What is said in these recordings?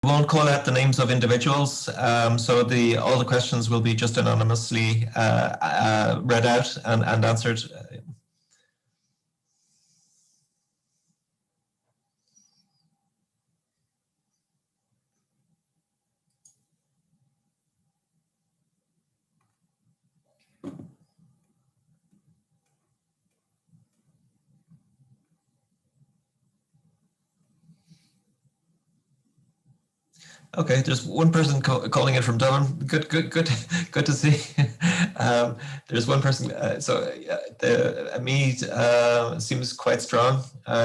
We won't call out the names of individuals, so all the questions will be just anonymously read out and answered. Okay, there's one person calling in from Dublin. Good to see. There's one person. The Mead seems quite strong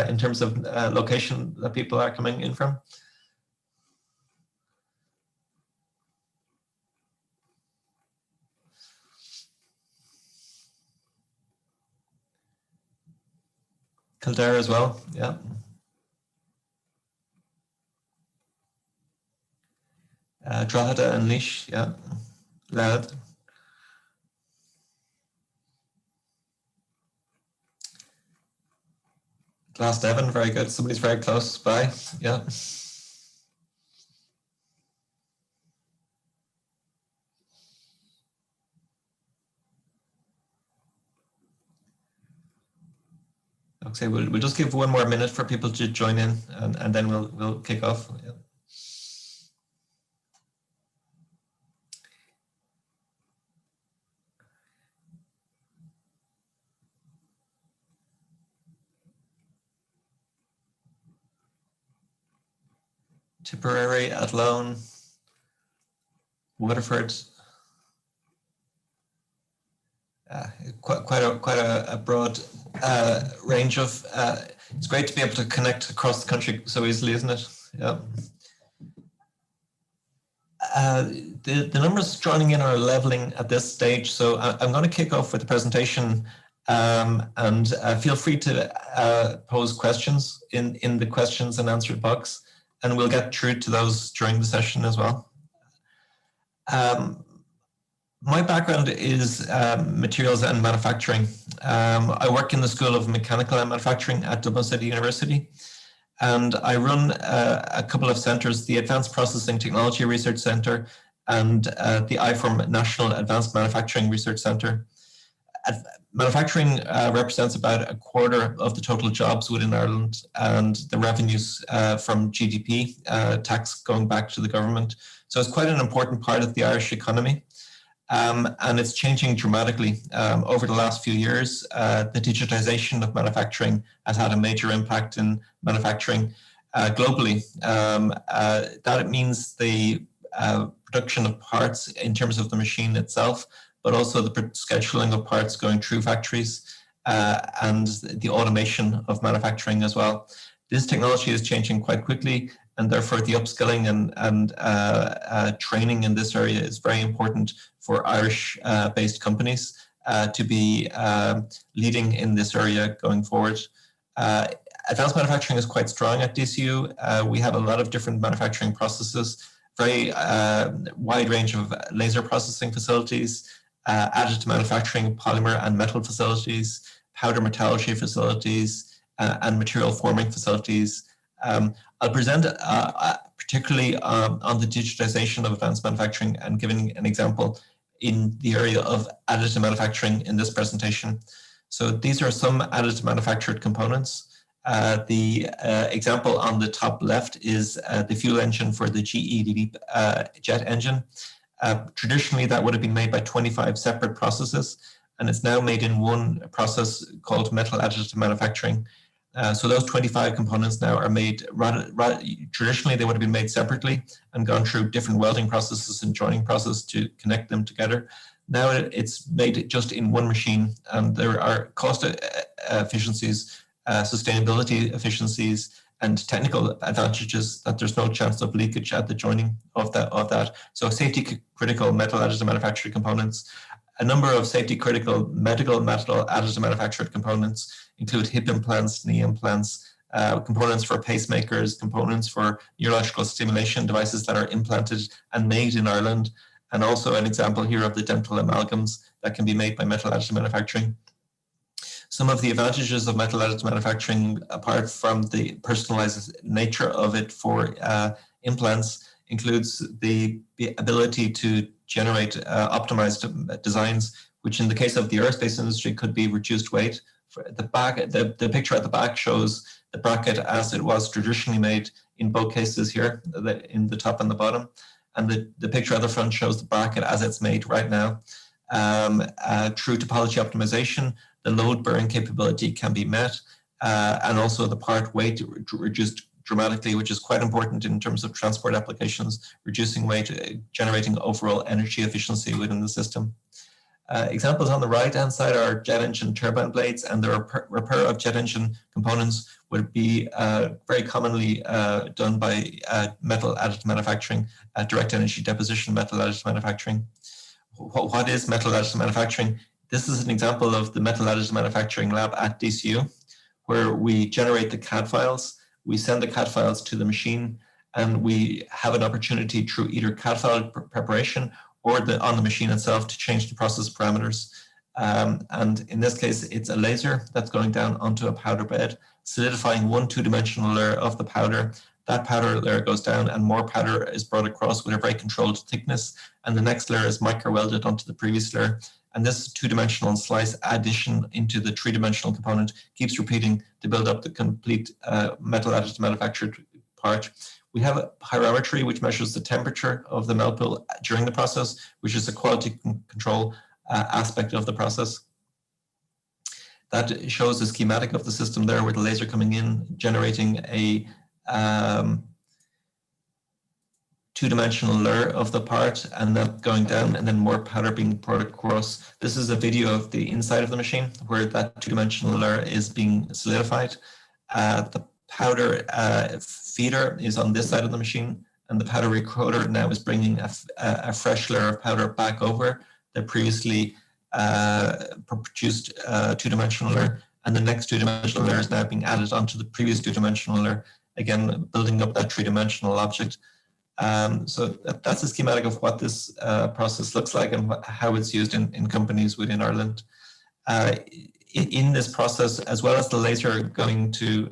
in terms of location that people are coming in from. Kildare as well. Yeah. Drogheda and Laois, yeah. Loud. Glasnevin, very good. Somebody's very close by, yeah. Okay, we'll just give one more minute for people to join in, and then we'll kick off. Yeah. Tipperary, Athlone, Waterford. Quite a broad range of. It's great to be able to connect across the country so easily, isn't it? Yeah. The numbers joining in are leveling at this stage, so I'm going to kick off with the presentation, and feel free to pose questions in the questions and answer box, and we'll get through to those during the session as well. My background is materials and manufacturing. I work in the School of Mechanical and Manufacturing at Dublin City University, and I run a couple of centres, the Advanced Processing Technology Research Centre and the IFORM National Advanced Manufacturing Research Centre. Manufacturing represents about a quarter of the total jobs within Ireland, and the revenues from GDP, tax going back to the government. So it's quite an important part of the Irish economy. And it's changing dramatically. Over the last few years, the digitization of manufacturing has had a major impact in manufacturing globally. That means the production of parts in terms of the machine itself, but also the scheduling of parts going through factories and the automation of manufacturing as well. This technology is changing quite quickly, and therefore the upskilling and training in this area is very important for Irish-based companies to be leading in this area going forward. Advanced manufacturing is quite strong at DCU. We have a lot of different manufacturing processes, very wide range of laser processing facilities, additive manufacturing, polymer and metal facilities, powder metallurgy facilities, and material forming facilities. I'll present particularly on the digitization of advanced manufacturing and giving an example in the area of additive manufacturing in this presentation. So these are some additive manufactured components. The example on the top left is the fuel engine for the GE jet engine. Traditionally, that would have been made by 25 separate processes, and it's now made in one process called metal additive manufacturing. So those 25 components now are made, traditionally they would have been made separately and gone through different welding processes and joining process to connect them together. Now it's made just in one machine, and there are cost efficiencies, sustainability efficiencies, and technical advantages that there's no chance of leakage at the joining of that. So safety critical metal additive manufactured components. A number of safety critical medical metal additive manufactured components include hip implants, knee implants, components for pacemakers, components for neurological stimulation devices that are implanted and made in Ireland, and also an example here of the dental amalgams that can be made by metal additive manufacturing. Some of the advantages of metal additive manufacturing, apart from the personalized nature of it for implants includes the ability to generate optimized designs, which in the case of the aerospace industry could be reduced weight. For the picture at the back shows the bracket as it was traditionally made in both cases here, in the top and the bottom. And the picture at the front shows the bracket as it's made right now. Through topology optimization, the load bearing capability can be met, and also the part weight reduced dramatically, which is quite important in terms of transport applications, reducing weight, generating overall energy efficiency within the system. Examples on the right-hand side are jet engine turbine blades, and the repair of jet engine components would be very commonly done by metal additive manufacturing, direct energy deposition metal additive manufacturing. What is metal additive manufacturing? This is an example of the metal additive manufacturing lab at DCU, where we generate the CAD files, we send the CAD files to the machine, and we have an opportunity through either CAD file preparation or on the machine itself to change the process parameters. And in this case, it's a laser that's going down onto a powder bed, solidifying one two-dimensional layer of the powder. That powder layer goes down and more powder is brought across with a very controlled thickness, and the next layer is micro-welded onto the previous layer. And this two-dimensional slice addition into the three-dimensional component keeps repeating to build up the complete metal additive manufactured part. We have a pyrometry, which measures the temperature of the melt pool during the process, which is a quality control aspect of the process. That shows a schematic of the system there with the laser coming in, generating a two-dimensional layer of the part, and that going down, and then more powder being brought across. This is a video of the inside of the machine where that two-dimensional layer is being solidified. The powder feeder is on this side of the machine, and the powder recoater now is bringing a fresh layer of powder back over the previously produced two-dimensional layer, and the next two-dimensional layer is now being added onto the previous two-dimensional layer, again building up that three-dimensional object. So that's a schematic of what this process looks like and how it's used in companies within Ireland. In this process, as well as the laser going to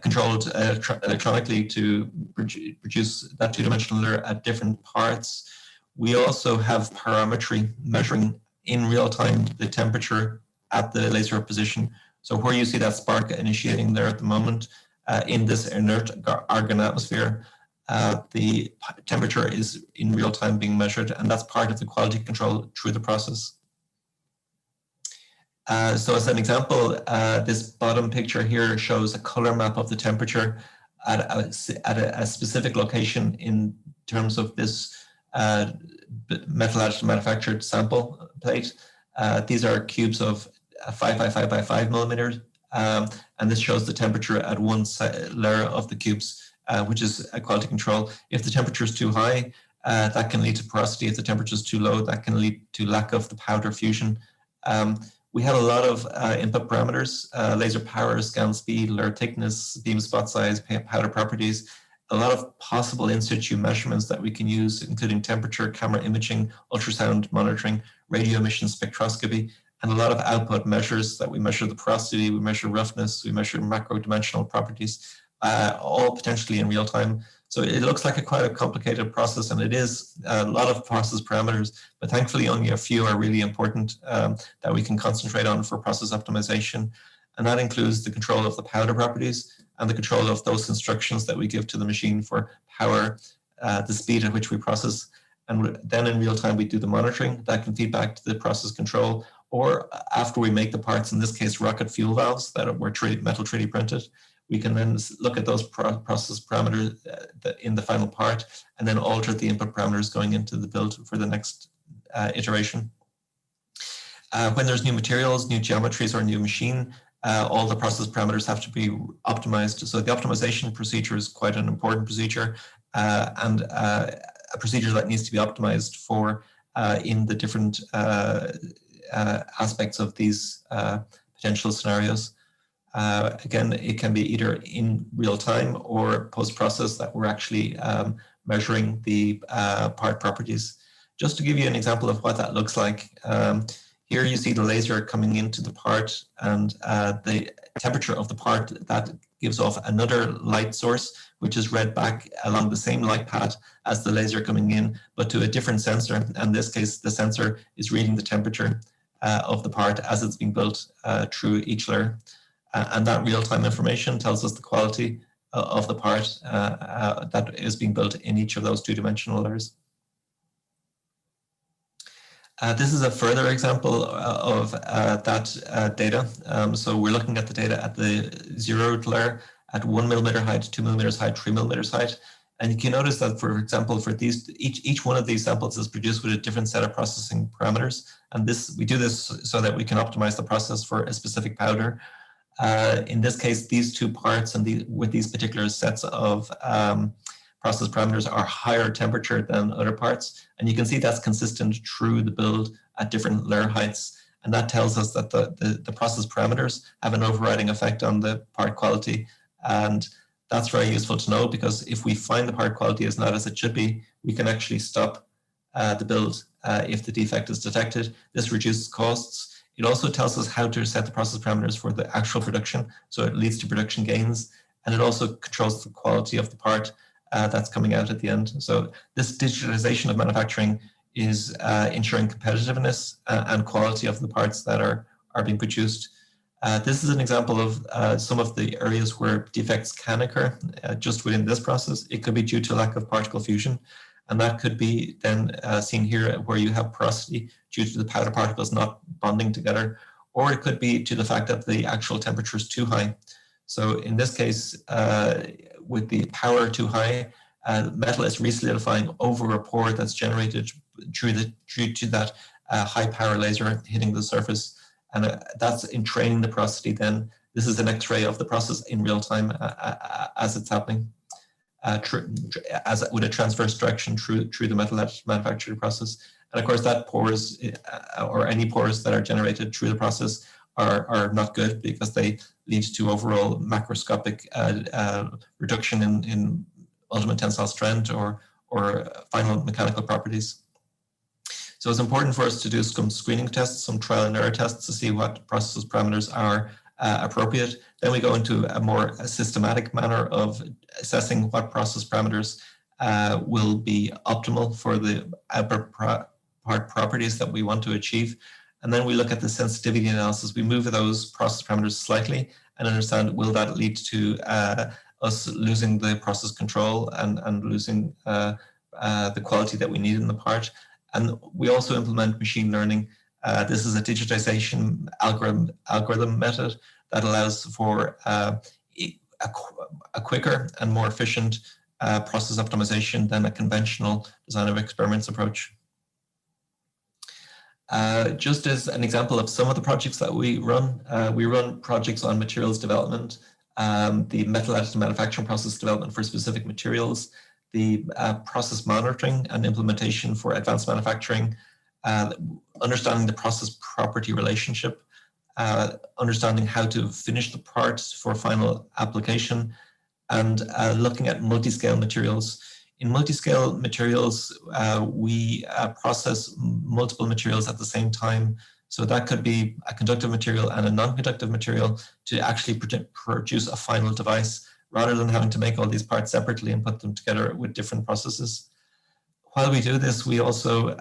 controlled electronically to produce that two-dimensional layer at different parts, we also have pyrometry measuring in real time the temperature at the laser position. So where you see that spark initiating there at the moment in this inert argon atmosphere, the temperature is in real time being measured, and that's part of the quality control through the process. So as an example, this bottom picture here shows a color map of the temperature at a specific location in terms of this metal additive manufactured sample plate. These are cubes of 5 by 5 by 5 millimeters, and this shows the temperature at one layer of the cubes, which is a quality control. If the temperature is too high, that can lead to porosity. If the temperature is too low, that can lead to lack of the powder fusion. We have a lot of input parameters: laser power, scan speed, layer thickness, beam spot size, powder properties. A lot of possible in situ measurements that we can use, including temperature, camera imaging, ultrasound monitoring, radio emission spectroscopy, and a lot of output measures that we measure the porosity, we measure roughness, we measure macro dimensional properties, all potentially in real time. So it looks like quite a complicated process, and it is a lot of process parameters, but thankfully only a few are really important that we can concentrate on for process optimization. And that includes the control of the powder properties and the control of those instructions that we give to the machine for power, the speed at which we process. And then in real time, we do the monitoring that can feed back to the process control, or after we make the parts, in this case, rocket fuel valves that were metal 3D printed, we can then look at those process parameters in the final part and then alter the input parameters going into the build for the next iteration. When there's new materials, new geometries, or new machine, all the process parameters have to be optimized. So the optimization procedure is quite an important procedure, and a procedure that needs to be optimized for in the different aspects of these potential scenarios. Again, it can be either in real time or post-process that we're actually measuring the part properties. Just to give you an example of what that looks like, Here you see the laser coming into the part, and the temperature of the part that gives off another light source, which is read back along the same light path as the laser coming in, but to a different sensor. In this case, the sensor is reading the temperature of the part as it's being built through each layer. And that real-time information tells us the quality of the part that is being built in each of those two-dimensional layers. This is a further example of that data. So we're looking at the data at the zeroed layer at 1 millimeter height, 2 millimeters height, 3 millimeters height. And you can notice that, for example, for these, each one of these samples is produced with a different set of processing parameters. And we do this so that we can optimize the process for a specific powder. In this case, these two parts and with these particular sets of process parameters are higher temperature than other parts. And you can see that's consistent through the build at different layer heights. And that tells us that the process parameters have an overriding effect on the part quality. And that's very useful to know, because if we find the part quality is not as it should be, we can actually stop the build if the defect is detected. This reduces costs. It also tells us how to set the process parameters for the actual production, so it leads to production gains, and it also controls the quality of the part that's coming out at the end. So this digitalization of manufacturing is ensuring competitiveness and quality of the parts that are being produced. This is an example of some of the areas where defects can occur just within this process. It could be due to lack of particle fusion, and that could be then seen here where you have porosity due to the powder particles not bonding together, or it could be to the fact that the actual temperature is too high. So in this case, with the power too high, metal is resolidifying over a pore that's generated due to that high power laser hitting the surface. And that's entraining the porosity then. This is an X-ray of the process in real time as it's happening, with a transverse direction through the metal manufacturing process. And of course, that pores, or any pores that are generated through the process, are not good, because they lead to overall macroscopic reduction in ultimate tensile strength or final mechanical properties. So it's important for us to do some screening tests, some trial and error tests to see what process parameters are appropriate. Then we go into a more systematic manner of assessing what process parameters will be optimal for the part properties that we want to achieve. And then we look at the sensitivity analysis. We move those process parameters slightly and understand, will that lead to us losing the process control and losing the quality that we need in the part. And we also implement machine learning. This is a digitization algorithm method that allows for a quicker and more efficient process optimization than a conventional design of experiments approach. Just as an example of some of the projects that we run projects on materials development, the metal additive manufacturing process development for specific materials, the process monitoring and implementation for advanced manufacturing, understanding the process property relationship, understanding how to finish the parts for final application, and looking at multi-scale materials. In multi-scale materials, we process multiple materials at the same time. So that could be a conductive material and a non-conductive material to actually produce a final device, rather than having to make all these parts separately and put them together with different processes. While we do this, we also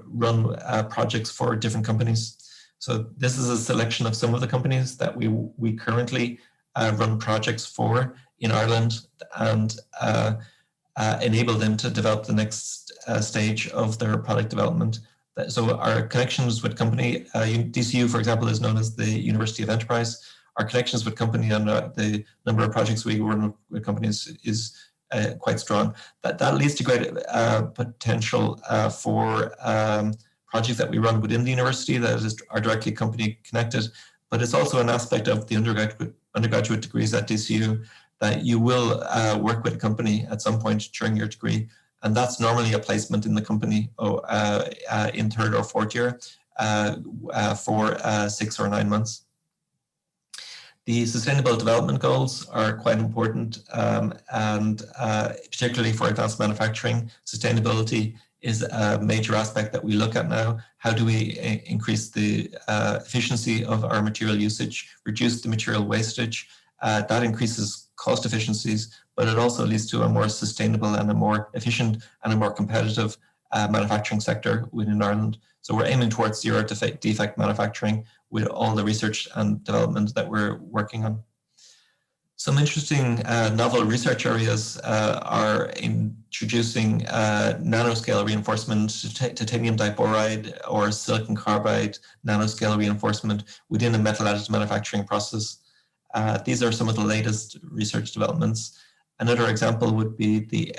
run projects for different companies. So this is a selection of some of the companies that we currently run projects for in Ireland, and enable them to develop the next stage of their product development. So our connections with company, DCU, for example, is known as the University of Enterprise. Our connections with company and the number of projects we run with companies is quite strong. That leads to great potential for projects that we run within the university that are directly company connected. But it's also an aspect of the undergraduate degrees at DCU that you will work with a company at some point during your degree. And that's normally a placement in the company in third or fourth year for 6 or 9 months. The sustainable development goals are quite important, and particularly for advanced manufacturing, sustainability is a major aspect that we look at now. How do we increase the efficiency of our material usage, reduce the material wastage? That increases cost efficiencies, but it also leads to a more sustainable and a more efficient and a more competitive manufacturing sector within Ireland. So we're aiming towards zero defect manufacturing with all the research and development that we're working on. Some interesting novel research areas are introducing nanoscale reinforcement, titanium diboride or silicon carbide nanoscale reinforcement within a metal additive manufacturing process. These are some of the latest research developments. Another example would be the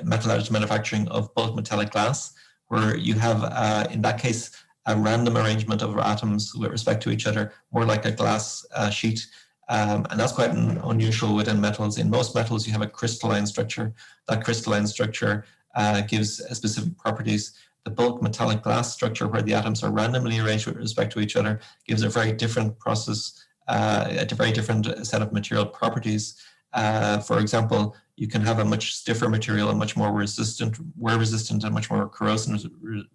metal additive manufacturing of bulk metallic glass, where you have, in that case, a random arrangement of atoms with respect to each other, more like a glass sheet. And that's quite unusual within metals. In most metals, you have a crystalline structure. That crystalline structure gives specific properties. The bulk metallic glass structure, where the atoms are randomly arranged with respect to each other, gives a very different process, a very different set of material properties. For example, you can have a much stiffer material, a much more wear resistant and much more corrosion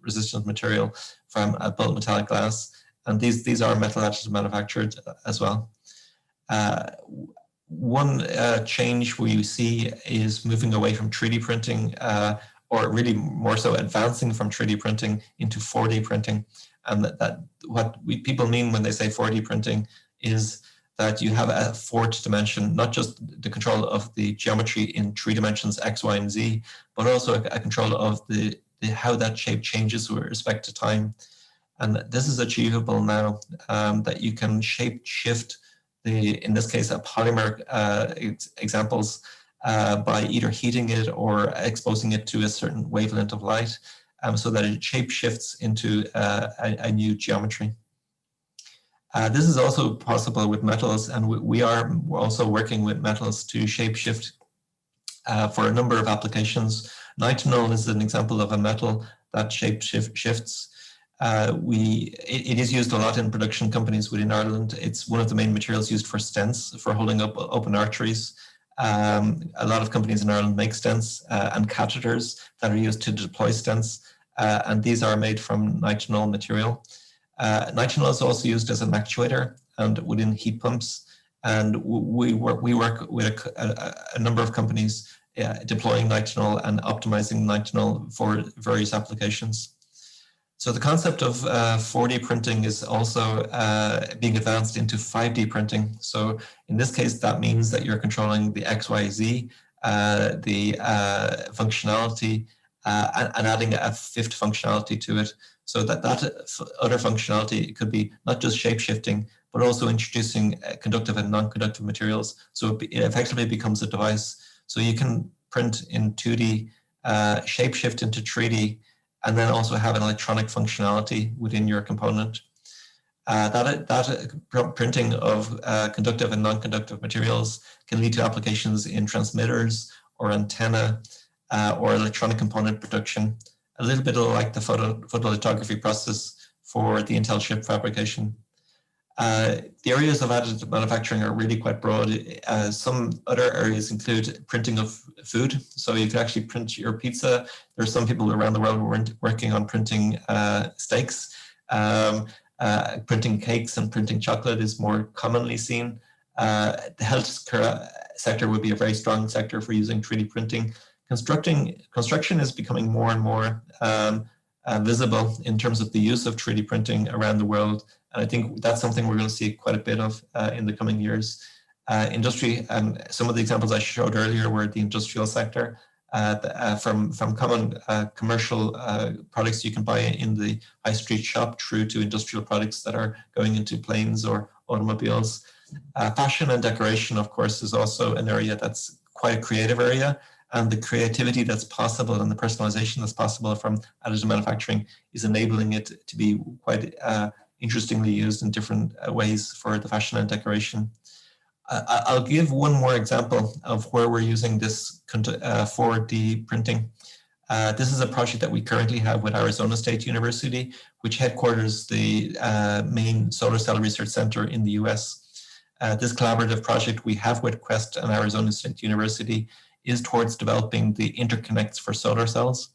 resistant material from a bulk metallic glass. And these are metal additive manufactured as well. One change we see is moving away from 3D printing, or really more so advancing from 3D printing into 4D printing. And what people mean when they say 4D printing is that you have a fourth dimension, not just the control of the geometry in 3 dimensions, X, Y, and Z, but also a control of how that shape changes with respect to time. And this is achievable now, that you can shape shift in this case, a polymer examples by either heating it or exposing it to a certain wavelength of light, so that it shape shifts into a new geometry. This is also possible with metals, and we are also working with metals to shape shift for a number of applications. Nitinol is an example of a metal that shape shifts. It is used a lot in production companies within Ireland. It's one of the main materials used for stents, for holding up open arteries. A lot of companies in Ireland make stents and catheters that are used to deploy stents, and these are made from nitinol material. Nitinol is also used as an actuator and within heat pumps, and we work with a number of companies deploying nitinol and optimizing nitinol for various applications. So the concept of 4D printing is also being advanced into 5D printing. So in this case, that means that you're controlling the X, Y, Z, the functionality, and adding a fifth functionality to it. So that other functionality could be not just shape shifting, but also introducing conductive and non-conductive materials. So it effectively becomes a device. So you can print in 2D, shape shift into 3D, and then also have an electronic functionality within your component. That printing of conductive and non-conductive materials can lead to applications in transmitters or antenna or electronic component production, a little bit like the photolithography process for the Intel chip fabrication. The areas of additive manufacturing are really quite broad. Some other areas include printing of food. So you can actually print your pizza. There are some people around the world who are working on printing steaks. Printing cakes and printing chocolate is more commonly seen. The health sector would be a very strong sector for using 3D printing. Construction is becoming more and more visible in terms of the use of 3D printing around the world. And I think that's something we're going to see quite a bit of in the coming years. Industry, some of the examples I showed earlier were the industrial sector. From common commercial products you can buy in the high street shop through to industrial products that are going into planes or automobiles. Fashion and decoration, of course, is also an area that's quite a creative area. And the creativity that's possible and the personalization that's possible from additive manufacturing is enabling it to be quite interestingly used in different ways for the fashion and decoration. I'll give one more example of where we're using this 4D printing. This is a project that we currently have with Arizona State University, which headquarters the main solar cell research center in the US. This collaborative project we have with Quest and Arizona State University is towards developing the interconnects for solar cells,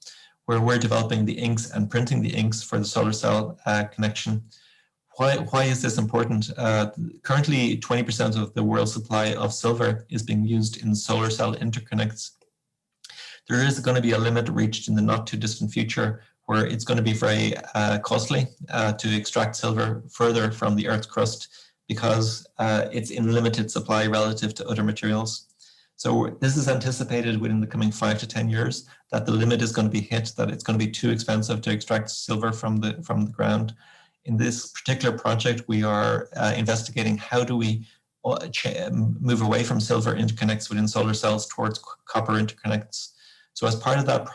where we're developing the inks and printing the inks for the solar cell connection. Why is this important? Currently, 20% of the world supply of silver is being used in solar cell interconnects. There is going to be a limit reached in the not too distant future where it's going to be very costly to extract silver further from the Earth's crust because it's in limited supply relative to other materials. So this is anticipated within the coming 5 to 10 years that the limit is going to be hit, that it's going to be too expensive to extract silver from the ground. In this particular project, we are investigating how do we move away from silver interconnects within solar cells towards copper interconnects. So as part of that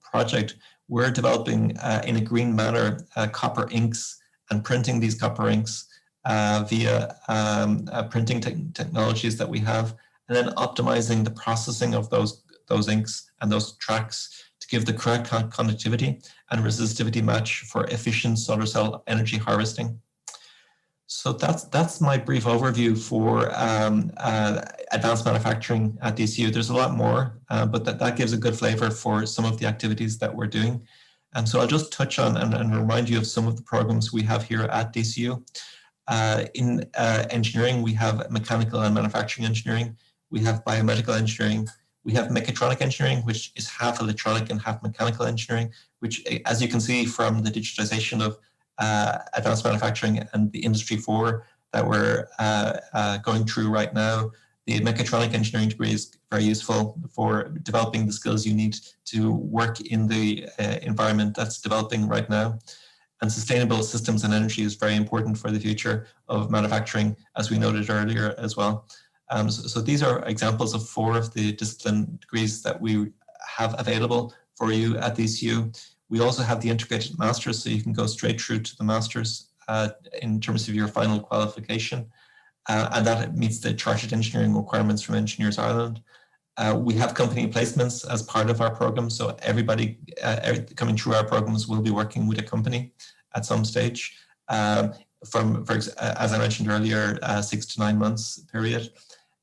project, we're developing in a green manner copper inks and printing these copper inks via printing technologies that we have, and then optimizing the processing of those inks and those tracks to give the correct conductivity and resistivity match for efficient solar cell energy harvesting. So that's my brief overview for advanced manufacturing at DCU. There's a lot more, but that gives a good flavor for some of the activities that we're doing. And so I'll just touch on and remind you of some of the programs we have here at DCU. In engineering, we have mechanical and manufacturing engineering. We have biomedical engineering. We have mechatronic engineering, which is half electronic and half mechanical engineering, which, as you can see from the digitization of advanced manufacturing and the Industry 4 that we're going through right now, the mechatronic engineering degree is very useful for developing the skills you need to work in the environment that's developing right now. And sustainable systems and energy is very important for the future of manufacturing, as we noted earlier as well. So these are examples of 4 of the discipline degrees that we have available for you at DCU. We also have the integrated masters, so you can go straight through to the masters in terms of your final qualification. And that meets the chartered engineering requirements from Engineers Ireland. We have company placements as part of our program, so everybody coming through our programs will be working with a company at some stage. As I mentioned earlier, 6 to 9 months period.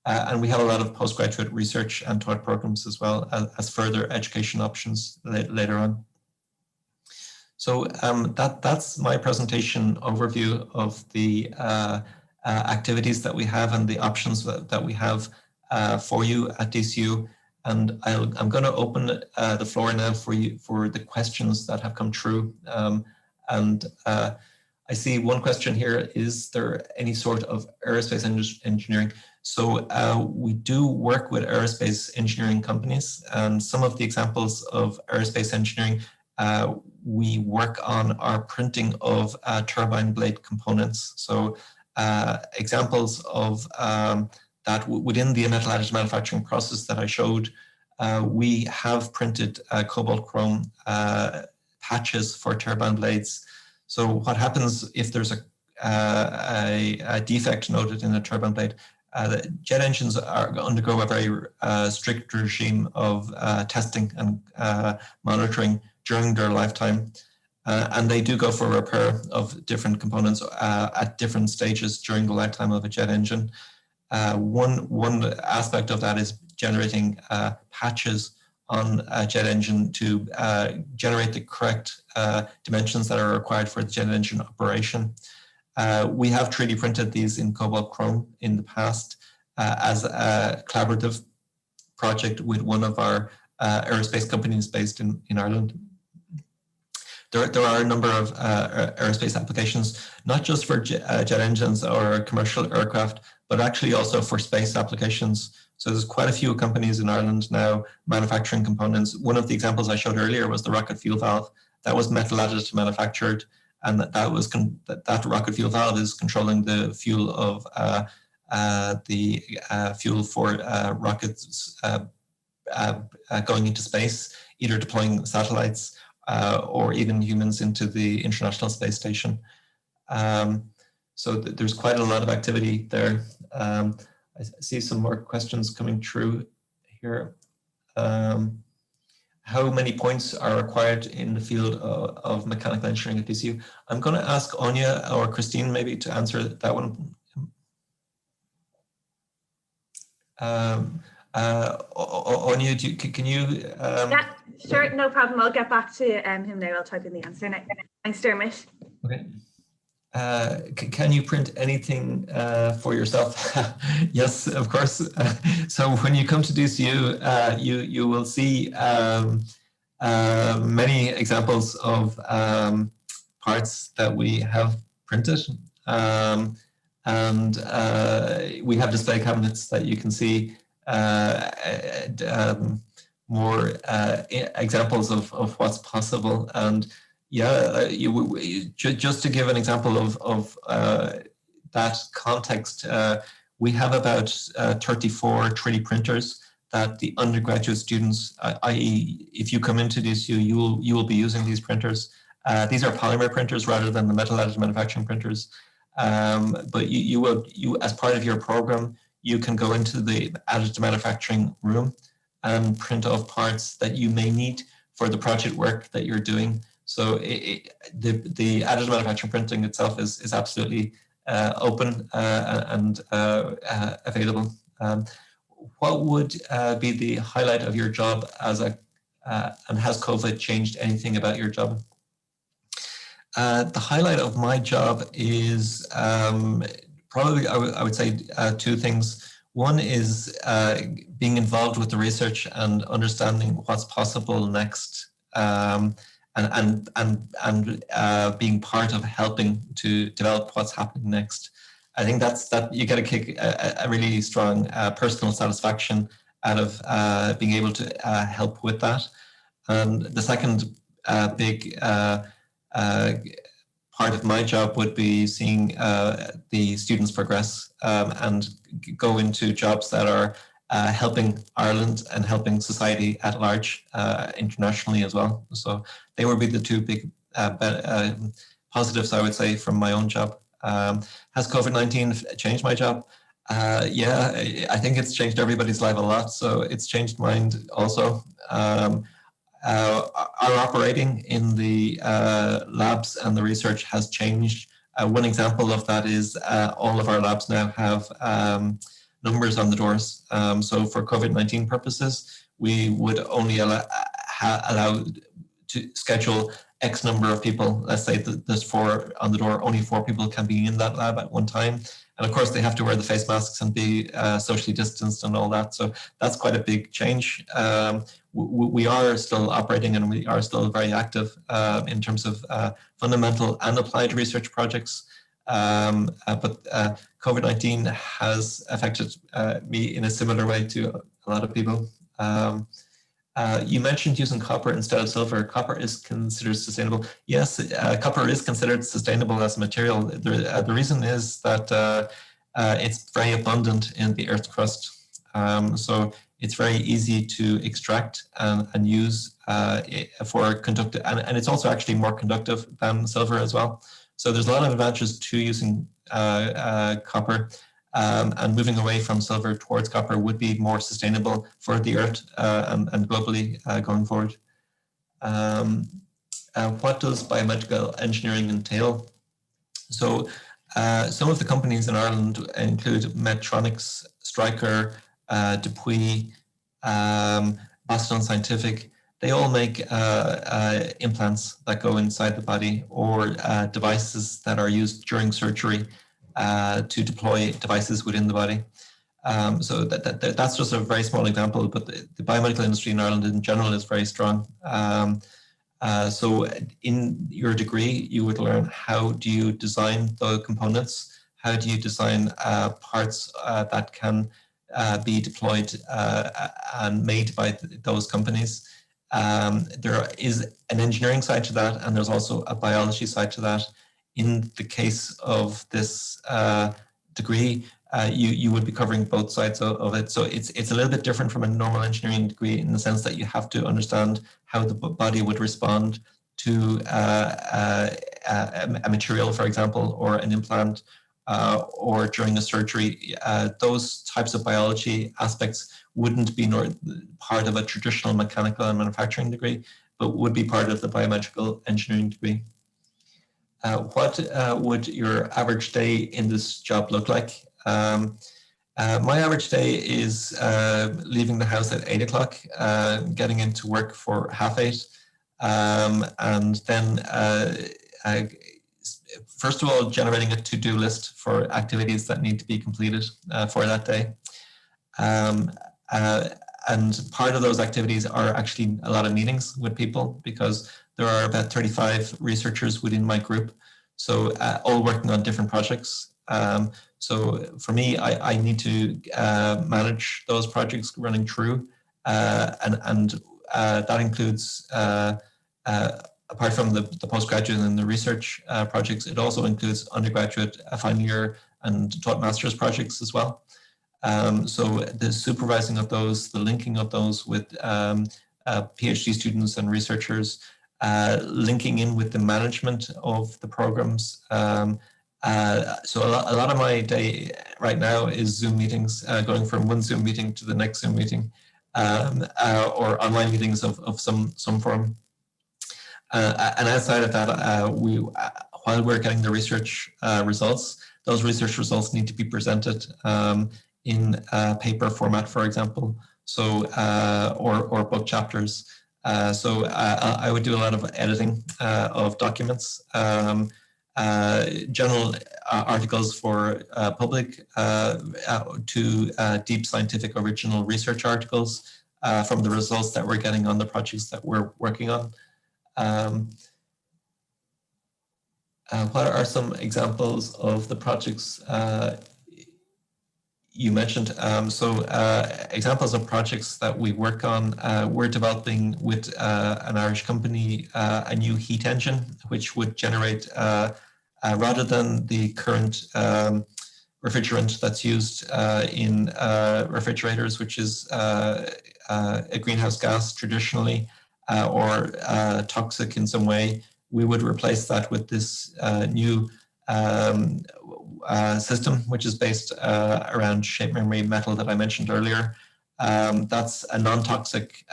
And we have a lot of postgraduate research and taught programs as well as further education options later on. So that's my presentation overview of the activities that we have and the options that we have for you at DCU. And I'm going to open the floor now for you for the questions that have come through. I see one question here: is there any sort of aerospace engineering? So we do work with aerospace engineering companies, and some of the examples of aerospace engineering we work on are printing of turbine blade components. So examples of that within the metal additive manufacturing process that I showed, we have printed cobalt chrome patches for turbine blades. So what happens if there's a defect noted in a turbine blade? The jet engines undergo a very strict regime of testing and monitoring during their lifetime. And they do go for repair of different components at different stages during the lifetime of a jet engine. One aspect of that is generating patches on a jet engine to generate the correct dimensions that are required for the jet engine operation. We have 3D printed these in cobalt chrome in the past as a collaborative project with one of our aerospace companies based in Ireland. There are a number of aerospace applications, not just for jet engines or commercial aircraft, but actually also for space applications. So there's quite a few companies in Ireland now manufacturing components. One of the examples I showed earlier was the rocket fuel valve. That was metal additive manufactured, and that rocket fuel valve is controlling the fuel of fuel for rockets going into space, either deploying satellites or even humans into the International Space Station. So there's quite a lot of activity there. I see some more questions coming through here. How many points are required in the field of mechanical engineering at DCU? I'm going to ask Anya or Christine maybe to answer that one. Anya, can you? Yeah, sure, no problem. I'll get back to him now. I'll type in the answer now. Thanks, Dermot. Okay. Can you print anything for yourself? Yes, of course. So when you come to DCU, you will see many examples of parts that we have printed. And we have display cabinets that you can see more examples of what's possible. And yeah, just to give an example of that context, we have about 34 3D printers that the undergraduate students, i.e. if you come into DSU, you will be using these printers. These are polymer printers rather than the metal additive manufacturing printers. But you as part of your program, you can go into the additive manufacturing room and print off parts that you may need for the project work that you're doing. So the additive manufacturing printing itself is absolutely open and available. What would be the highlight of your job as and has COVID changed anything about your job? The highlight of my job is probably, I would say, two things. One is being involved with the research and understanding what's possible next, and being part of helping to develop what's happening next. I think that you get a really strong personal satisfaction out of being able to help with that. And the second big part of my job would be seeing the students progress and go into jobs that are helping Ireland and helping society at large internationally as well. So they would be the two big positives, I would say, from my own job. Has COVID-19 changed my job? Yeah, I think it's changed everybody's life a lot. So it's changed mine also. Our operating in the labs and the research has changed. One example of that is all of our labs now have numbers on the doors. So for COVID-19 purposes, we would only allow to schedule X number of people. Let's say that there's 4 on the door, only 4 people can be in that lab at one time. And of course, they have to wear the face masks and be socially distanced and all that. So that's quite a big change. We are still operating and we are still very active in terms of fundamental and applied research projects. But COVID-19 has affected me in a similar way to a lot of people. You mentioned using copper instead of silver. Copper is considered sustainable. Yes, copper is considered sustainable as a material. The reason is that it's very abundant in the Earth's crust. So it's very easy to extract and use for conductive, and it's also actually more conductive than silver as well. So there's a lot of advantages to using copper. And moving away from silver towards copper would be more sustainable for the Earth and globally going forward. What does biomedical engineering entail? So some of the companies in Ireland include Medtronics, Stryker, Dupuis, Boston Scientific. They all make implants that go inside the body or devices that are used during surgery to deploy devices within the body. So that's just a very small example, but the biomedical industry in Ireland in general is very strong. So in your degree, you would learn how do you design the components, how do you design parts that can be deployed and made by those companies. There is an engineering side to that, and there's also a biology side to that. In the case of this degree, you would be covering both sides of it. So it's a little bit different from a normal engineering degree in the sense that you have to understand how the body would respond to a material, for example, or an implant, or during a surgery. Those types of biology aspects wouldn't be part of a traditional mechanical and manufacturing degree, but would be part of the biomedical engineering degree. What would your average day in this job look like? My average day is leaving the house at 8 o'clock, getting into work for 8:30, and then first of all, generating a to-do list for activities that need to be completed for that day. And part of those activities are actually a lot of meetings with people, because there are about 35 researchers within my group, so all working on different projects. So for me, I need to manage those projects running through, and that includes, apart from the postgraduate and the research projects, it also includes undergraduate, final year, and taught master's projects as well. So the supervising of those, the linking of those with PhD students and researchers, linking in with the management of the programs. So a lot of my day right now is Zoom meetings, going from one Zoom meeting to the next Zoom meeting, or online meetings of some form. And outside of that, while we're getting the research results, those research results need to be presented in paper format, for example, so or book chapters. So I would do a lot of editing of documents, general articles for public, to deep scientific original research articles from the results that we're getting on the projects that we're working on. What are some examples of the projects you mentioned? Examples of projects that we work on, we're developing with an Irish company a new heat engine, which would generate, rather than the current refrigerant that's used in refrigerators, which is a greenhouse gas traditionally, or toxic in some way, we would replace that with this new system, which is based around shape memory metal that I mentioned earlier. That's a non-toxic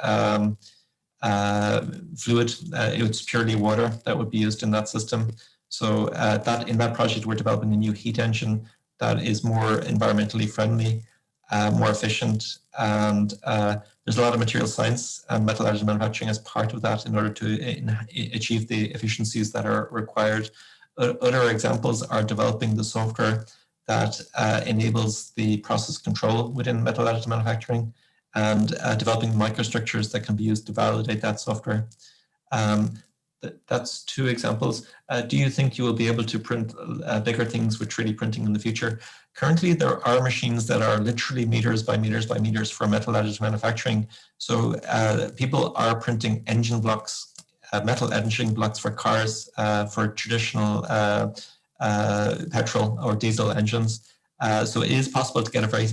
fluid. It's purely water that would be used in that system. So that in that project, we're developing a new heat engine that is more environmentally friendly, more efficient, and there's a lot of material science and metal additive manufacturing as part of that in order to achieve the efficiencies that are required. Other examples are developing the software that enables the process control within metal additive manufacturing, and developing microstructures that can be used to validate that software. That's two examples. Do you think you will be able to print bigger things with 3D printing in the future? Currently, there are machines that are literally meters by meters by meters for metal additive manufacturing. So people are printing engine blocks, metal engine blocks for cars, for traditional petrol or diesel engines. So it is possible to get a very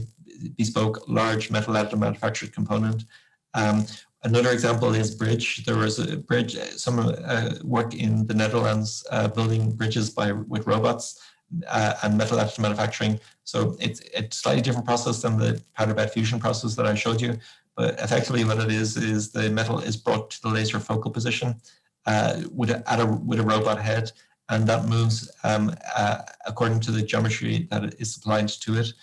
bespoke, large metal additive manufactured component. Another example is bridge. There was a bridge, some work in the Netherlands building bridges with robots and metal additive manufacturing. So it's a slightly different process than the powder bed fusion process that I showed you. But effectively what it is the metal is brought to the laser focal position with a robot head, and that moves according to the geometry that is supplied to it.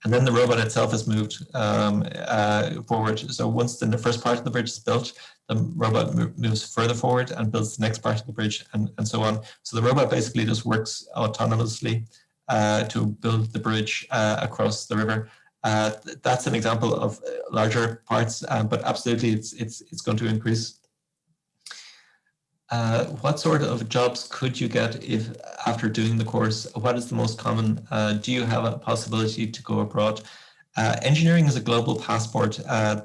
And then the robot itself is moved forward. So once the first part of the bridge is built, the robot moves further forward and builds the next part of the bridge, and so on. So the robot basically just works autonomously to build the bridge across the river. That's an example of larger parts, but absolutely it's going to increase. What sort of jobs could you get if after doing the course? What is the most common? Do you have a possibility to go abroad? Engineering is a global passport.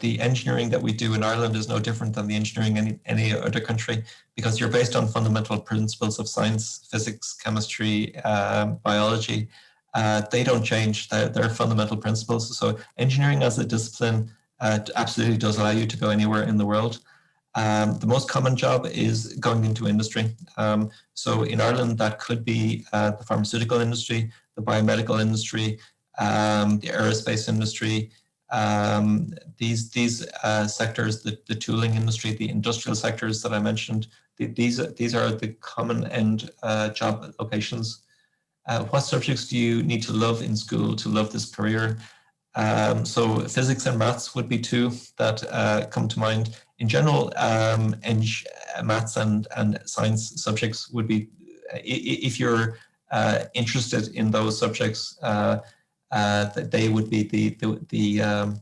The engineering that we do in Ireland is no different than the engineering in any other country, because you're based on fundamental principles of science, physics, chemistry, biology. They don't change. They're fundamental principles. So engineering as a discipline absolutely does allow you to go anywhere in the world. The most common job is going into industry. So in Ireland, that could be the pharmaceutical industry, the biomedical industry, the aerospace industry, these sectors, the tooling industry, the industrial sectors that I mentioned, these are the common end job locations. What subjects do you need to love in school to love this career? So physics and maths would be two that come to mind. In general, maths and science subjects would be, if you're interested in those subjects, they would be the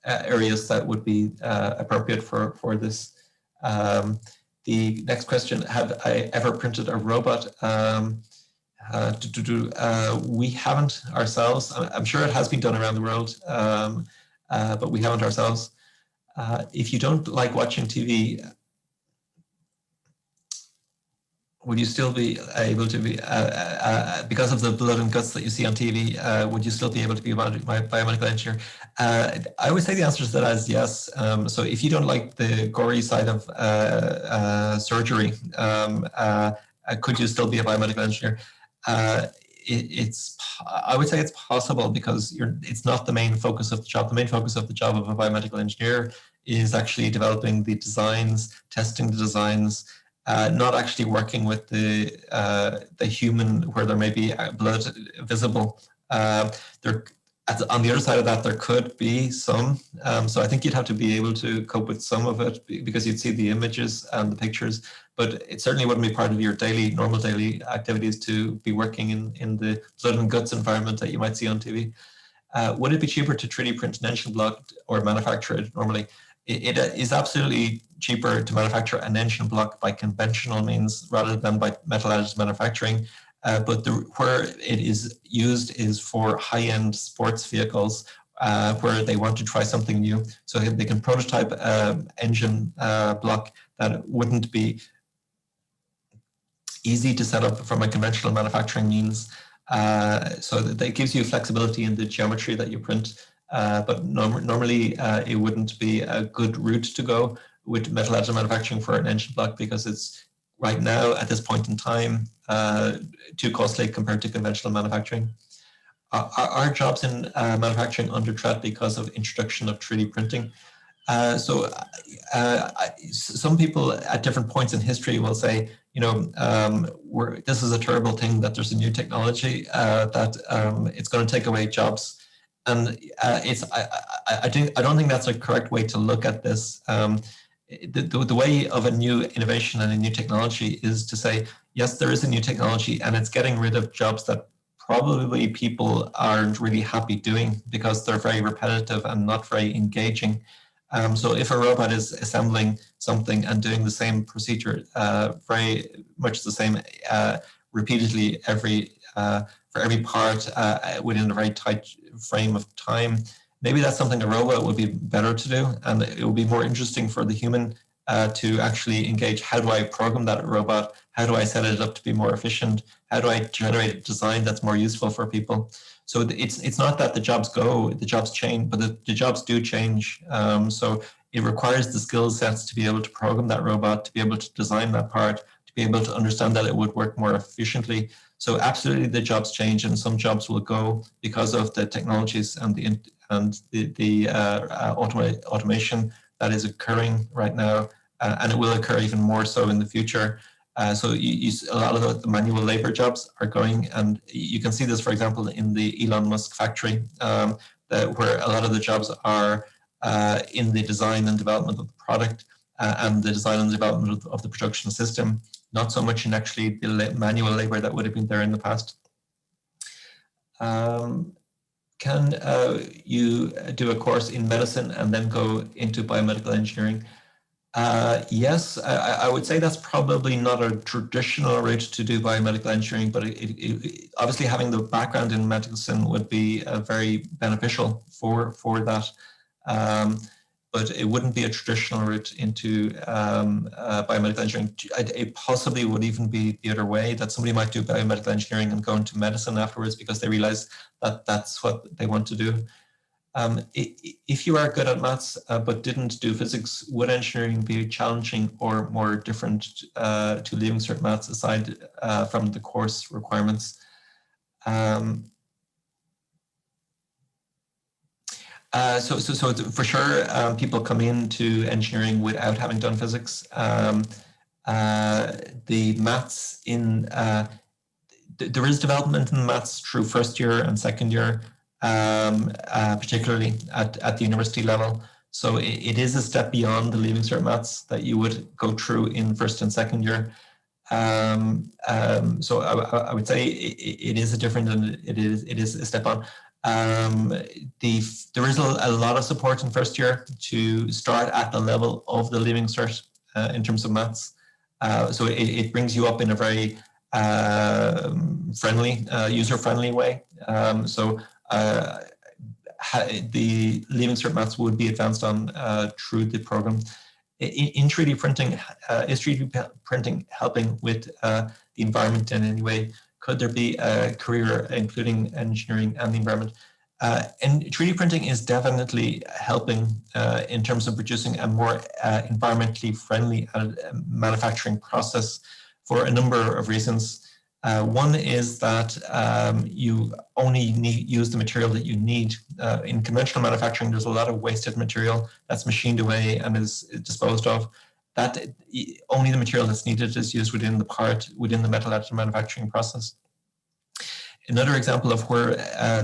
areas that would be appropriate for this. The next question: have I ever printed a robot? We haven't ourselves. I'm sure it has been done around the world, but we haven't ourselves. If you don't like watching TV, would you still be able to be, because of the blood and guts that you see on TV, would you still be able to be a biomedical engineer? I would say the answer to that is yes. So if you don't like the gory side of surgery, could you still be a biomedical engineer? I would say it's possible, because it's not the main focus of the job. The main focus of the job of a biomedical engineer is actually developing the designs, testing the designs, not actually working with the human where there may be blood visible. On the other side of that, there could be some. So I think you'd have to be able to cope with some of it, because you'd see the images and the pictures, but it certainly wouldn't be part of your normal daily activities to be working in the blood and guts environment that you might see on TV. Would it be cheaper to 3D print an engine block or manufacture it normally? It is absolutely cheaper to manufacture an engine block by conventional means rather than by metal additive manufacturing. But where it is used is for high-end sports vehicles, where they want to try something new. So they can prototype engine block that wouldn't be easy to set up from a conventional manufacturing means. So that gives you flexibility in the geometry that you print. But normally it wouldn't be a good route to go with metal additive manufacturing for an engine block, because it's right now at this point in time too costly compared to conventional manufacturing. Are jobs in manufacturing under threat because of introduction of 3D printing? Some people at different points in history will say, this is a terrible thing that there's a new technology that it's going to take away jobs. And I don't think that's a correct way to look at this. The way of a new innovation and a new technology is to say, yes, there is a new technology and it's getting rid of jobs that probably people aren't really happy doing because they're very repetitive and not very engaging. So if a robot is assembling something and doing the same procedure, very much the same repeatedly for every part within a very tight frame of time, maybe that's something a robot would be better to do, and it would be more interesting for the human to actually engage. How do I program that robot? How do I set it up to be more efficient? How do I generate a design that's more useful for people? So it's not that the jobs go, the jobs change, but the jobs do change. So it requires the skill sets to be able to program that robot, to be able to design that part, to be able to understand that it would work more efficiently. So absolutely the jobs change, and some jobs will go because of the technologies and the automation that is occurring right now, and it will occur even more so in the future. So a lot of the manual labor jobs are going, and you can see this, for example, in the Elon Musk factory, where a lot of the jobs are in the design and development of the product and the design and development of the production system, not so much in actually the manual labor that would have been there in the past. Can you do a course in medicine and then go into biomedical engineering? Yes, I would say that's probably not a traditional route to do biomedical engineering, but obviously having the background in medicine would be very beneficial for that. But it wouldn't be a traditional route into biomedical engineering. It possibly would even be the other way, that somebody might do biomedical engineering and go into medicine afterwards because they realize that that's what they want to do. If you are good at maths but didn't do physics, would engineering be challenging or more different to leaving certain maths aside from the course requirements? So for sure, people come into engineering without having done physics. The maths there is development in maths through first year and second year. particularly at the university level. So it is a step beyond the Leaving Cert maths that you would go through in first and second year. So I would say it is a different, and it is a step on. There is a lot of support in first year to start at the level of the Leaving Cert in terms of maths. So it brings you up in a very friendly, user-friendly way. The Leaving Cert maths would be advanced on through the program. In 3D printing, is 3D printing helping with the environment in any way? Could there be a career including engineering and the environment? And 3D printing is definitely helping in terms of producing a more environmentally friendly manufacturing process for a number of reasons. One is that you only use the material that you need. In conventional manufacturing, there's a lot of wasted material that's machined away and is disposed of. That only the material that's needed is used within the part, within the metal additive manufacturing process. Another example of where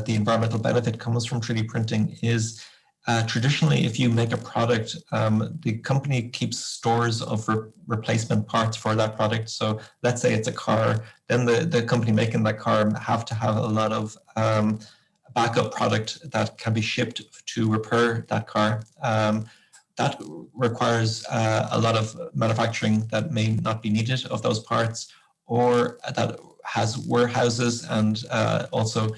the environmental benefit comes from 3D printing is traditionally, if you make a product, the company keeps stores of replacement parts for that product. So let's say it's a car, then the company making that car have to have a lot of backup product that can be shipped to repair that car. That requires a lot of manufacturing that may not be needed of those parts, or that has warehouses and also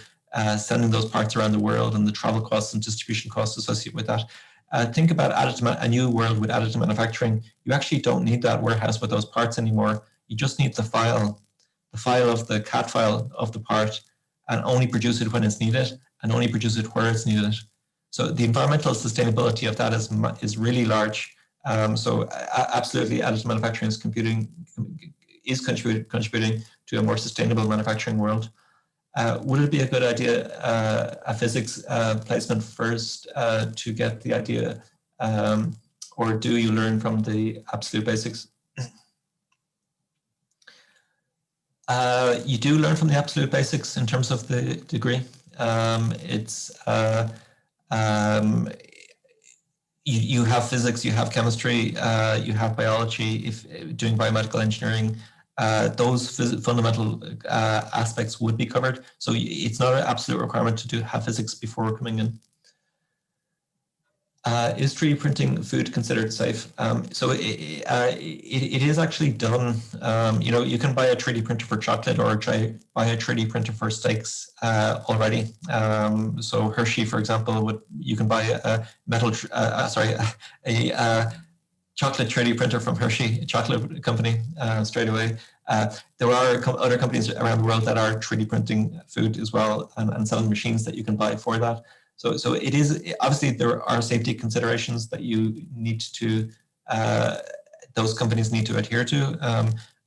sending those parts around the world and the travel costs and distribution costs associated with that. Think about a new world with additive manufacturing. You actually don't need that warehouse with those parts anymore. You just need the file of the CAD file of the part, and only produce it when it's needed and only produce it where it's needed. So the environmental sustainability of that is really large. So absolutely, additive manufacturing is contributing to a more sustainable manufacturing world. Would it be a good idea, a physics placement first to get the idea, or do you learn from the absolute basics? You do learn from the absolute basics in terms of the degree. You have physics, you have chemistry, you have biology. If doing biomedical engineering, those fundamental aspects would be covered. So it's not an absolute requirement to have physics before coming in. Is 3D printing food considered safe? So it is actually done. You can buy a 3D printer for chocolate or buy a 3D printer for steaks already. So Hershey, for example, you can buy a chocolate 3D printer from Hershey, a chocolate company, straight away. There are other companies around the world that are 3D printing food as well, and selling machines that you can buy for that. So it is, obviously there are safety considerations that you need to, those companies need to adhere to.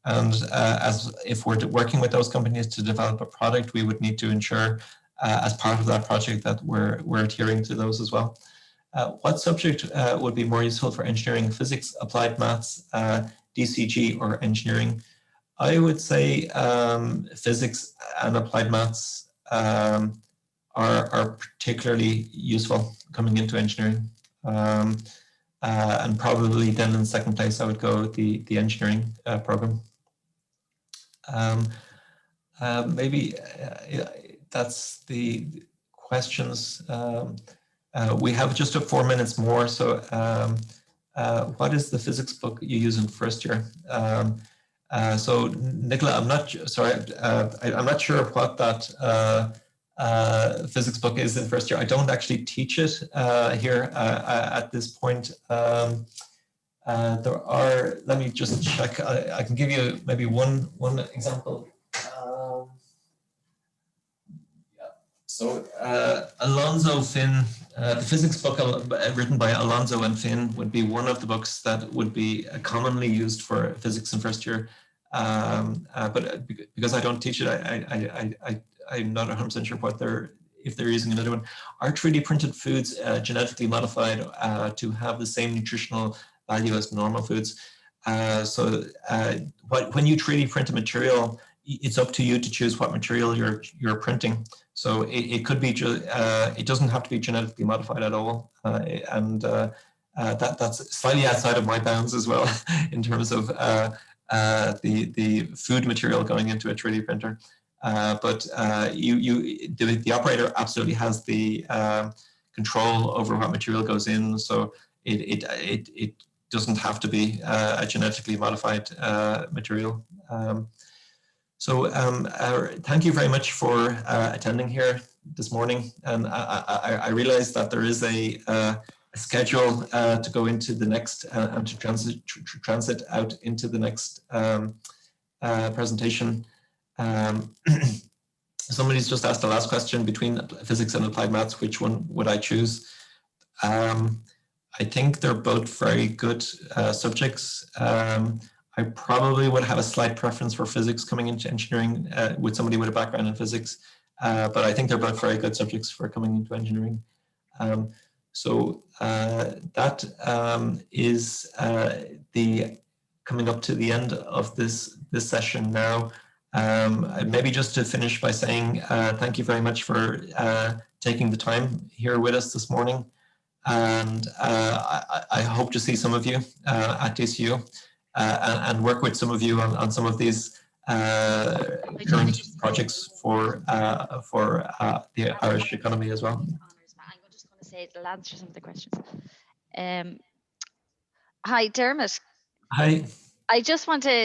As if we're working with those companies to develop a product, we would need to ensure as part of that project that we're adhering to those as well. What subject would be more useful for engineering? Physics, applied maths, DCG, or engineering? I would say physics and applied maths are particularly useful coming into engineering. And probably then in second place, I would go the engineering program. Maybe that's the questions. We have just 4 minutes more. So what is the physics book you use in first year? So Nicola, I'm not sure what that physics book is in first year. I don't actually teach it here at this point. There are, let me just check. I can give you maybe one example. So Alonzo Finn, the physics book written by Alonzo and Finn would be one of the books that would be commonly used for physics in first year. But because I don't teach it, I'm not 100% sure if they're using another one. Are 3D printed foods genetically modified to have the same nutritional value as normal foods? When you 3D print a material, it's up to you to choose what material you're printing. So it could be, it doesn't have to be genetically modified at all. That's slightly outside of my bounds as well in terms of the food material going into a 3D printer. But the operator absolutely has the control over what material goes in. So it doesn't have to be a genetically modified material. Thank you very much for attending here this morning. And I realize that there is a schedule to go into the next and to transit out into the next presentation. Somebody's just asked the last question: between physics and applied maths, which one would I choose? I think they're both very good subjects. I probably would have a slight preference for physics coming into engineering with somebody with a background in physics, but I think they're both very good subjects for coming into engineering. That is coming up to the end of this session now. Maybe just to finish by saying thank you very much for taking the time here with us this morning, and I hope to see some of you at DCU and work with some of you on some of these current projects for the Irish economy as well. I'm just going to say it'll answer some of the questions. Hi, Dermot. Hi. I just want to